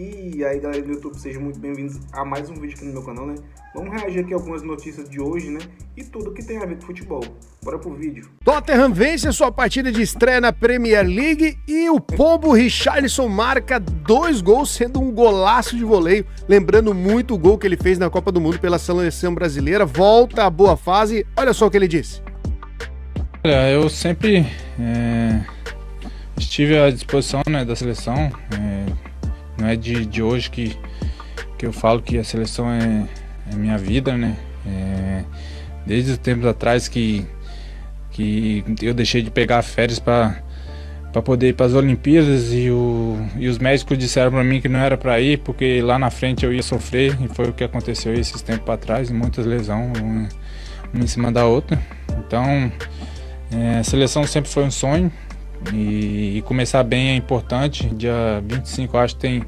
E aí galera do YouTube, sejam muito bem-vindos a mais um vídeo aqui no meu canal, né? Vamos reagir aqui a algumas notícias de hoje, né? E tudo que tem a ver com futebol. Bora pro vídeo. Tottenham vence a sua partida de estreia na Premier League e o pombo Richarlison marca 2 gols, sendo um golaço de voleio, lembrando muito o gol que ele fez na Copa do Mundo pela seleção brasileira. Volta à boa fase, olha só o que ele disse. Olha, eu sempre estive à disposição, né, da seleção. Não é de hoje que eu falo que a seleção é minha vida, né? Desde os tempos atrás que eu deixei de pegar férias para poder ir para as Olimpíadas e os médicos disseram para mim que não era para ir porque lá na frente eu ia sofrer, e foi o que aconteceu esses tempos atrás, muitas lesões, uma em cima da outra. Então a seleção sempre foi um sonho. E começar bem é importante. Dia 25 acho que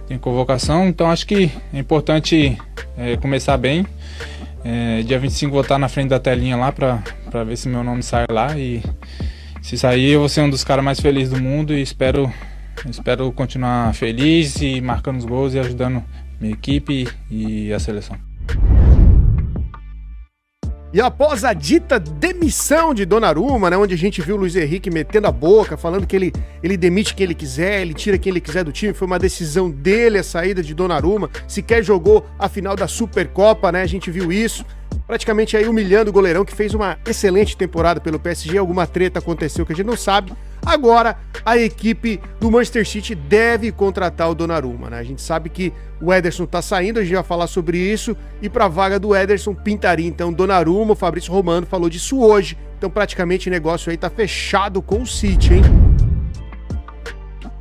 tem convocação, então acho que é importante começar bem. Dia 25 vou estar na frente da telinha lá para ver se meu nome sai lá, e se sair eu vou ser um dos caras mais felizes do mundo, e espero continuar feliz e marcando os gols e ajudando minha equipe e a seleção. E após a dita demissão de Donnarumma, né, onde a gente viu o Luiz Henrique metendo a boca, falando que ele demite quem ele quiser, ele tira quem ele quiser do time, foi uma decisão dele a saída de Donnarumma, sequer jogou a final da Supercopa, né, a gente viu isso, praticamente aí humilhando o goleirão, que fez uma excelente temporada pelo PSG. Alguma treta aconteceu que a gente não sabe. Agora a equipe do Manchester City deve contratar o Donnarumma, né? A gente sabe que o Ederson tá saindo, a gente vai falar sobre isso, e para a vaga do Ederson pintaria então Donnarumma. O Fabrício Romano falou disso hoje, então praticamente o negócio aí tá fechado com o City, hein?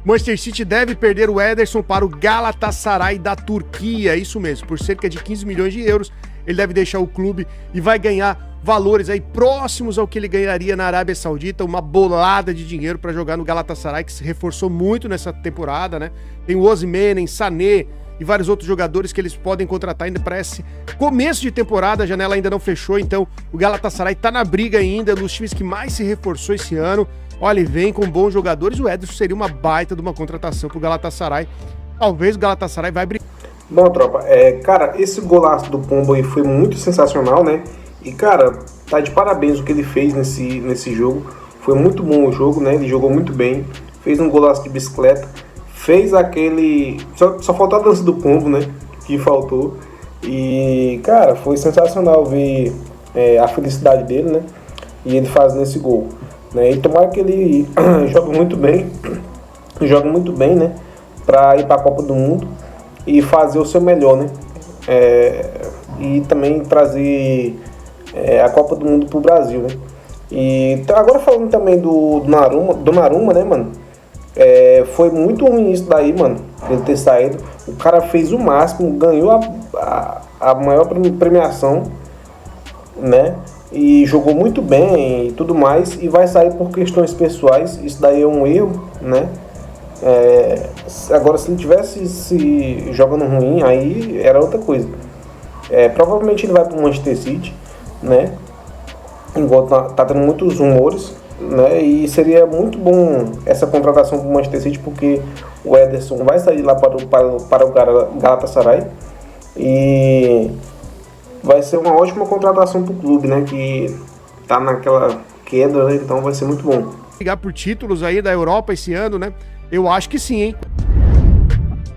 Manchester City deve perder o Ederson para o Galatasaray da Turquia, isso mesmo, por cerca de 15 milhões de euros. Ele deve deixar o clube e vai ganhar valores aí próximos ao que ele ganharia na Arábia Saudita, uma bolada de dinheiro para jogar no Galatasaray, que se reforçou muito nessa temporada, né? Tem o Osimhen, Sané e vários outros jogadores que eles podem contratar ainda para esse começo de temporada. A janela ainda não fechou, então o Galatasaray tá na briga ainda, nos times que mais se reforçou esse ano. Olha, e vem com bons jogadores. O Ederson seria uma baita de uma contratação pro Galatasaray. Talvez o Galatasaray vai brigar. Bom, tropa, cara, esse golaço do pombo aí foi muito sensacional, né? E, cara, tá de parabéns o que ele fez nesse jogo. Foi muito bom o jogo, né? Ele jogou muito bem, fez um golaço de bicicleta, fez aquele... Só faltou a dança do pombo, né? Que faltou. E, cara, foi sensacional ver a felicidade dele, né? E ele fazendo esse gol, né? E tomara que ele joga muito bem, né? Pra ir pra Copa do Mundo e fazer o seu melhor, né? E também trazer a Copa do Mundo pro Brasil, né? E agora falando também do Donnarumma, né, mano? Foi muito ruim isso daí, mano, ele ter saído. O cara fez o máximo, ganhou a maior premiação, né? E jogou muito bem e tudo mais, e vai sair por questões pessoais. Isso daí é um erro, né? Agora, se ele tivesse se jogando ruim, aí era outra coisa. Provavelmente ele vai para o Manchester City, né? Igual tá tendo muitos rumores, né? E seria muito bom essa contratação para o Manchester City, porque o Ederson vai sair lá para o Galatasaray e vai ser uma ótima contratação para o clube, né? Que tá naquela queda, né? Então vai ser muito bom. Ligar por títulos aí da Europa esse ano, né? Eu acho que sim, hein?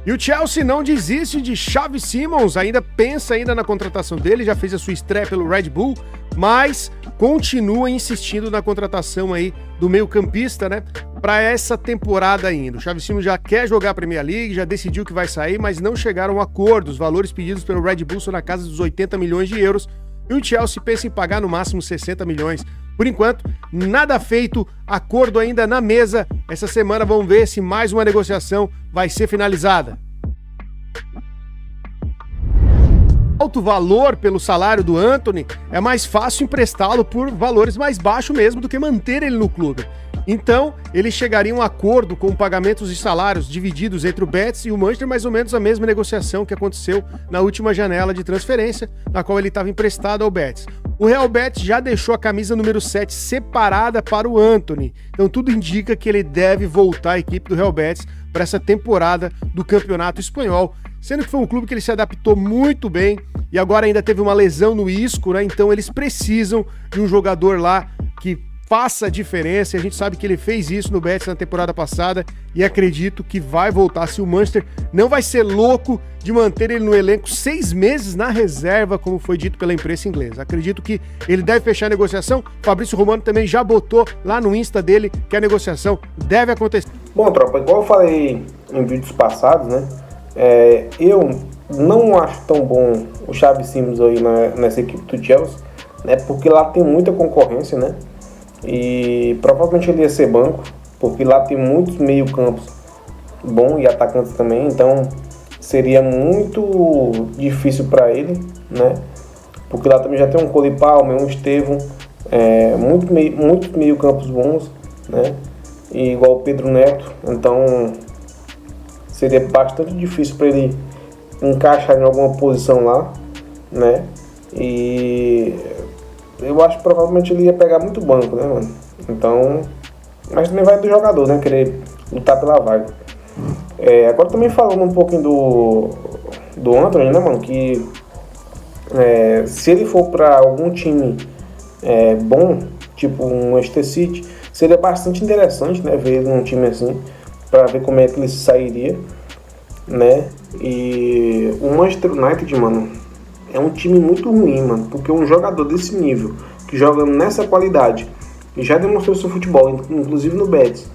E o Chelsea não desiste de Xavi Simons, ainda pensa na contratação dele, já fez a sua estreia pelo Red Bull, mas continua insistindo na contratação aí do meio-campista, né, para essa temporada ainda. O Xavi Simons já quer jogar a Premier League, já decidiu que vai sair, mas não chegaram a acordo. Os valores pedidos pelo Red Bull são na casa dos 80 milhões de euros e o Chelsea pensa em pagar no máximo 60 milhões. Por enquanto, nada feito, acordo ainda na mesa. Essa semana vamos ver se mais uma negociação vai ser finalizada. Alto valor pelo salário do Antony, é mais fácil emprestá-lo por valores mais baixos mesmo do que manter ele no clube. Então, eles chegariam a um acordo com pagamentos de salários divididos entre o Betis e o Manchester, mais ou menos a mesma negociação que aconteceu na última janela de transferência, na qual ele estava emprestado ao Betis. O Real Betis já deixou a camisa número 7 separada para o Antony, então tudo indica que ele deve voltar à equipe do Real Betis para essa temporada do Campeonato Espanhol, sendo que foi um clube que ele se adaptou muito bem e agora ainda teve uma lesão no Isco, né? Então eles precisam de um jogador lá que faça a diferença, e a gente sabe que ele fez isso no Betis na temporada passada e acredito que vai voltar. Se o Manchester não vai ser louco de manter ele no elenco 6 meses na reserva, como foi dito pela imprensa inglesa. Acredito que ele deve fechar a negociação. Fabrício Romano também já botou lá no Insta dele que a negociação deve acontecer. Bom, tropa, igual eu falei em vídeos passados, né? Eu não acho tão bom o Xavi Simons aí nessa equipe do Chelsea, né? Porque lá tem muita concorrência, né? E provavelmente ele ia ser banco, porque lá tem muitos meio-campos bons e atacantes também, então seria muito difícil para ele, né? Porque lá também já tem um Cole Palmer, um Estevão, muitos meio-campos bons, né? E igual o Pedro Neto, então seria bastante difícil para ele encaixar em alguma posição lá, né? E eu acho que provavelmente ele ia pegar muito banco, né, mano? Então, mas também vai do jogador, né? Querer lutar pela vaga. Agora também falando um pouquinho do Antony, né, mano? Que se ele for para algum time bom, tipo um Manchester City, seria bastante interessante, né? Ver ele num time assim, para ver como é que ele sairia, né? E o Manchester United, mano, é um time muito ruim, mano, porque um jogador desse nível, que joga nessa qualidade, e já demonstrou seu futebol, inclusive no Betis,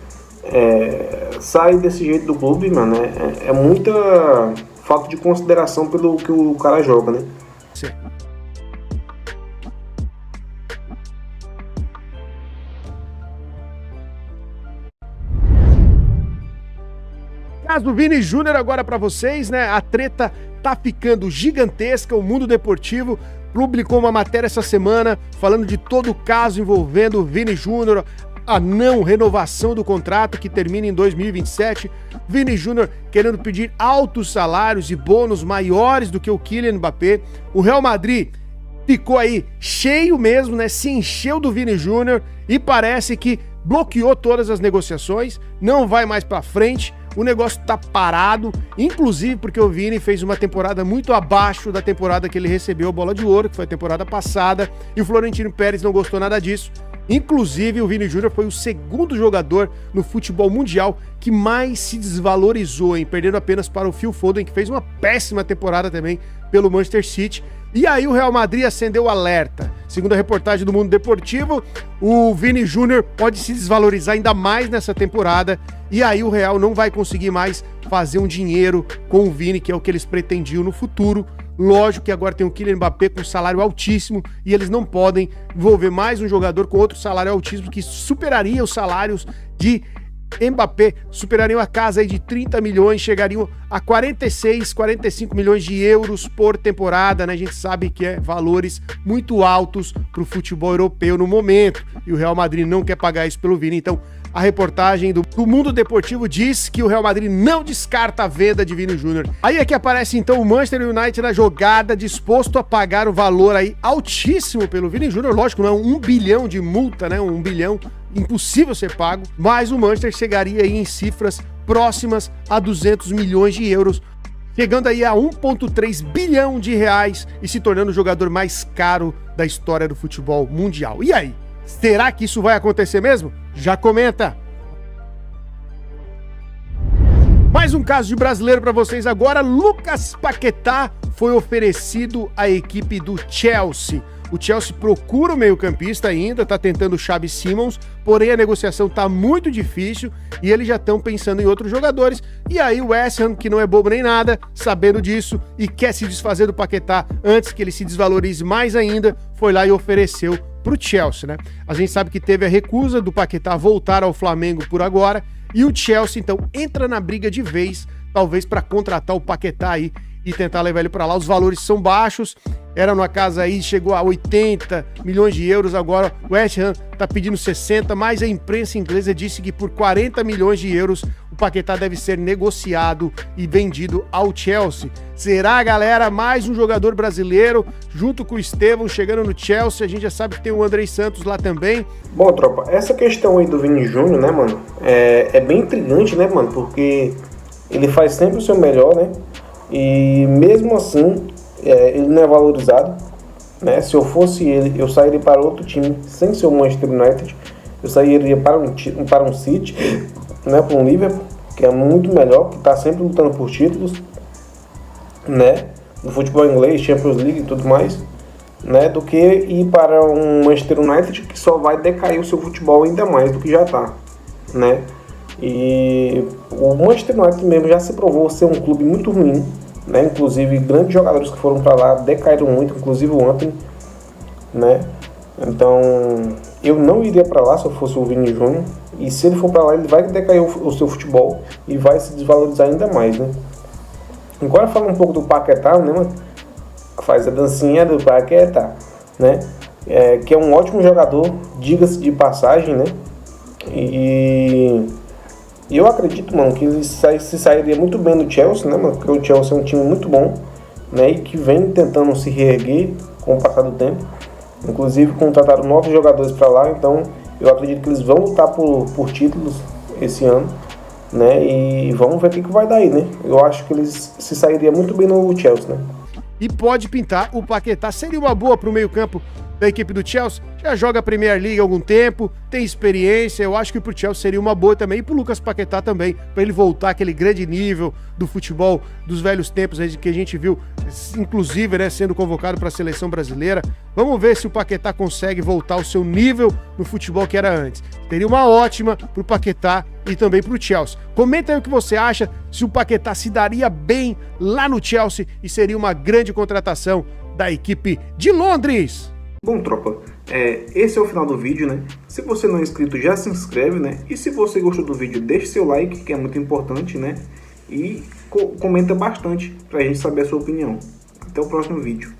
sai desse jeito do clube, mano, é muita falta de consideração pelo que o cara joga, né? Sim. Caso do Vini Júnior agora para vocês, né? A treta tá ficando gigantesca. O Mundo Deportivo publicou uma matéria essa semana falando de todo o caso envolvendo o Vini Júnior, a não renovação do contrato que termina em 2027. Vini Júnior querendo pedir altos salários e bônus maiores do que o Kylian Mbappé. O Real Madrid ficou aí cheio mesmo, né? Se encheu do Vini Júnior e parece que bloqueou todas as negociações, não vai mais pra frente. O negócio tá parado, inclusive porque o Vini fez uma temporada muito abaixo da temporada que ele recebeu a Bola de Ouro, que foi a temporada passada, e o Florentino Pérez não gostou nada disso. Inclusive, o Vini Júnior foi o segundo jogador no futebol mundial que mais se desvalorizou, perdendo apenas para o Phil Foden, que fez uma péssima temporada também pelo Manchester City. E aí o Real Madrid acendeu o alerta. Segundo a reportagem do Mundo Deportivo, o Vini Júnior pode se desvalorizar ainda mais nessa temporada, e aí o Real não vai conseguir mais fazer um dinheiro com o Vini, que é o que eles pretendiam no futuro. Lógico que agora tem o Kylian Mbappé com salário altíssimo e eles não podem envolver mais um jogador com outro salário altíssimo que superaria os salários de Mbappé, superariam a casa aí de 30 milhões, chegariam a 46, 45 milhões de euros por temporada, né? A gente sabe que é valores muito altos para o futebol europeu no momento, e o Real Madrid não quer pagar isso pelo Vini. Então a reportagem do Mundo Deportivo diz que o Real Madrid não descarta a venda de Vini Júnior. Aí é que aparece então o Manchester United na jogada, disposto a pagar o valor aí altíssimo pelo Vini Júnior. Lógico, não é 1 bilhão de multa, né? 1 bilhão impossível ser pago, mas o Manchester chegaria aí em cifras próximas a 200 milhões de euros, chegando aí a 1,3 bilhão de reais e se tornando o jogador mais caro da história do futebol mundial. E aí, será que isso vai acontecer mesmo? Já comenta! Mais um caso de brasileiro para vocês agora. Lucas Paquetá foi oferecido à equipe do Chelsea. O Chelsea procura o meio-campista ainda, tá tentando o Xavi Simons, porém a negociação tá muito difícil e eles já estão pensando em outros jogadores. E aí o West Ham, que não é bobo nem nada, sabendo disso e quer se desfazer do Paquetá antes que ele se desvalorize mais ainda, foi lá e ofereceu pro Chelsea, né? A gente sabe que teve a recusa do Paquetá voltar ao Flamengo por agora, e o Chelsea então entra na briga de vez, talvez para contratar o Paquetá aí e tentar levar ele para lá. Os valores são baixos era numa casa aí, chegou a 80 milhões de euros, agora o West Ham tá pedindo 60, mas a imprensa inglesa disse que por 40 milhões de euros o Paquetá deve ser negociado e vendido ao Chelsea. Será, galera, mais um jogador brasileiro junto com o Estevão chegando no Chelsea? A gente já sabe que tem o Andrei Santos lá também. Bom, tropa, essa questão aí do Vini Júnior, né, mano, é bem intrigante, né, mano, porque ele faz sempre o seu melhor, né, e mesmo assim ele não é valorizado, né? Se eu fosse ele, eu sairia para outro time sem ser o Manchester United, eu sairia para um City, né, para um Liverpool, que é muito melhor, que está sempre lutando por títulos, né, do futebol inglês, Champions League e tudo mais, né, do que ir para um Manchester United que só vai decair o seu futebol ainda mais do que já está, né? E o Manchester United mesmo já se provou ser um clube muito ruim, né? Inclusive grandes jogadores que foram para lá decaíram muito, inclusive o Antony, né? Então eu não iria para lá se eu fosse o Vini Júnior, e se ele for para lá ele vai decair o seu futebol e vai se desvalorizar ainda mais, né? Agora falando um pouco do Paquetá, né, mano? Faz a dancinha do Paquetá, né? Que é um ótimo jogador, diga-se de passagem, né? E eu acredito, mano, que ele se sairia muito bem do Chelsea, né, mano? Porque o Chelsea é um time muito bom, né? E que vem tentando se reerguer com o passar do tempo. Inclusive contrataram novos jogadores para lá, então eu acredito que eles vão lutar por títulos esse ano, né? E vamos ver o que vai dar aí, né? Eu acho que eles se sairiam muito bem no Chelsea, né? E pode pintar, o Paquetá seria uma boa para o meio-campo da equipe do Chelsea, já joga a Premier League há algum tempo, tem experiência, eu acho que pro Chelsea seria uma boa também, e pro Lucas Paquetá também, para ele voltar àquele grande nível do futebol dos velhos tempos que a gente viu, inclusive, né, sendo convocado para a seleção brasileira. Vamos ver se o Paquetá consegue voltar ao seu nível no futebol que era antes. Teria uma ótima pro Paquetá e também pro Chelsea. Comenta aí o que você acha, se o Paquetá se daria bem lá no Chelsea e seria uma grande contratação da equipe de Londres. Bom, tropa, esse é o final do vídeo, né? Se você não é inscrito, já se inscreve, né? E se você gostou do vídeo, deixe seu like, que é muito importante, né? E comenta bastante pra gente saber a sua opinião. Até o próximo vídeo.